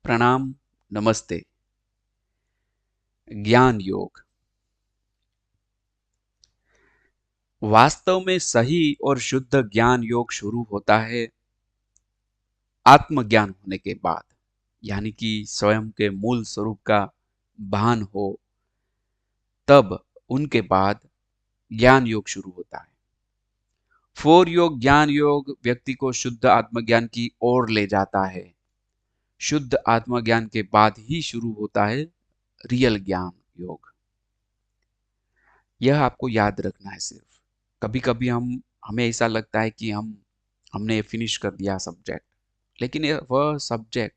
प्रणाम, नमस्ते। ज्ञान योग वास्तव में सही और शुद्ध ज्ञान योग शुरू होता है आत्मज्ञान होने के बाद, यानी कि स्वयं के मूल स्वरूप का भान हो, तब उनके बाद ज्ञान योग शुरू होता है। फोर योग ज्ञान योग व्यक्ति को शुद्ध आत्मज्ञान की ओर ले जाता है। शुद्ध आत्मज्ञान के बाद ही शुरू होता है रियल ज्ञान योग। यह आपको याद रखना है। सिर्फ कभी कभी हमें ऐसा लगता है कि हमने फिनिश कर दिया सब्जेक्ट, लेकिन वह सब्जेक्ट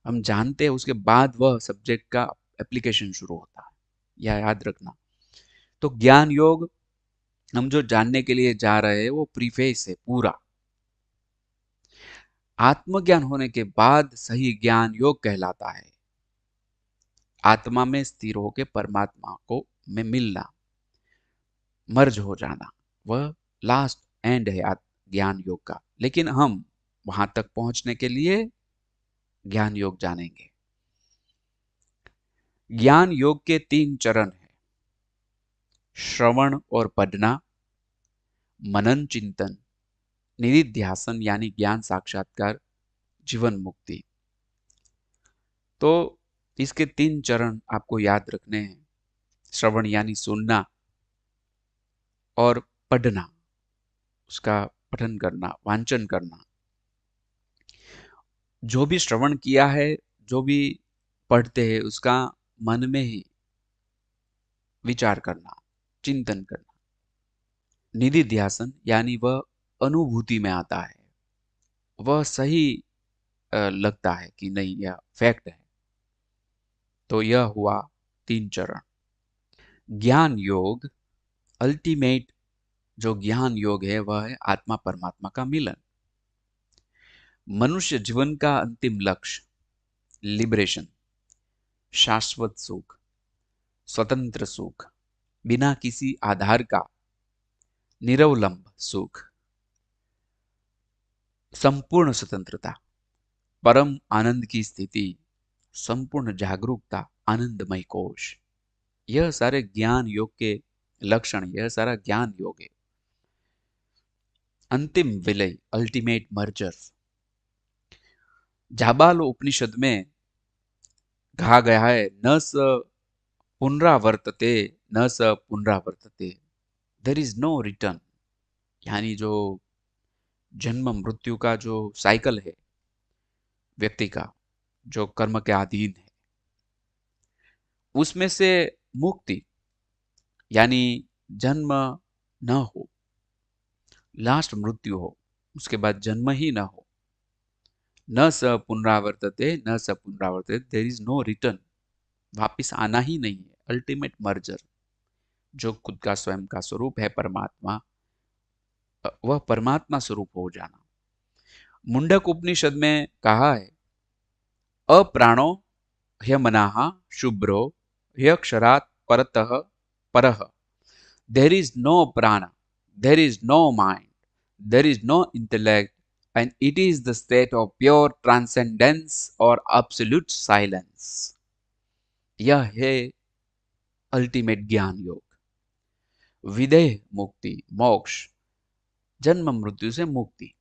हम जानते हैं, उसके बाद वह सब्जेक्ट का एप्लीकेशन शुरू होता है। यह याद रखना। तो ज्ञान योग हम जो जानने के लिए जा रहे हैं वो प्रीफेस है पूरा। आत्मज्ञान होने के बाद सही ज्ञान योग कहलाता है आत्मा में स्थिर होकर परमात्मा को में मिलना, मर्ज हो जाना। वह लास्ट एंड है ज्ञान योग का। लेकिन हम वहां तक पहुंचने के लिए ज्ञान योग जानेंगे। ज्ञान योग के 3 चरण हैं: श्रवण और पढ़ना, मनन चिंतन, निधिध्यासन यानी ज्ञान साक्षात्कार, जीवन मुक्ति। तो इसके 3 चरण आपको याद रखने हैं। श्रवण यानी सुनना, और पढ़ना, उसका पठन करना, वांचन करना। जो भी श्रवण किया है, जो भी पढ़ते हैं, उसका मन में ही विचार करना, चिंतन करना। निधि ध्यासन यानी वह अनुभूति में आता है, वह सही लगता है कि नहीं, यह फैक्ट है। तो यह हुआ 3 चरण। ज्ञान योग अल्टीमेट जो ज्ञान योग है वह है आत्मा परमात्मा का मिलन। मनुष्य जीवन का अंतिम लक्ष्य लिबरेशन, शाश्वत सुख, स्वतंत्र सुख, बिना किसी आधार का निरवलंब सुख, संपूर्ण स्वतंत्रता, परम आनंद की स्थिति, संपूर्ण जागरूकता, आनंदमय कोश। यह सारे ज्ञान योग के लक्षण, यह सारा ज्ञान योग है। अंतिम विलय, अल्टीमेट मर्जर। जाबाल उपनिषद में कहा गया है, न स पुनरावर्तते, न स पुनरावर्तते, देर इज नो रिटर्न। यानी जो जन्म मृत्यु का जो साइकिल है व्यक्ति का, जो कर्म के अधीन है, उसमें से मुक्ति यानी जन्म न हो, लास्ट मृत्यु हो, उसके बाद जन्म ही न हो। न स पुनरावर्तते, न स पुनरावर्तते, देर इज नो रिटर्न। वापिस आना ही नहीं है। अल्टीमेट मर्जर, जो खुद का स्वयं का स्वरूप है परमात्मा, वह परमात्मा स्वरूप हो जाना। मुंडक उपनिषद में कहा है, अप्राणो ह्यमनाः शुभ्रो ह्यक्षरात् परतः परः। There is no prana, there is no mind, there is no intellect, and it is the state of pure transcendence or absolute silence. यह है अल्टीमेट ज्ञान योग। विदेह मुक्ति, मोक्ष, जन्म मृत्यु से मुक्ति।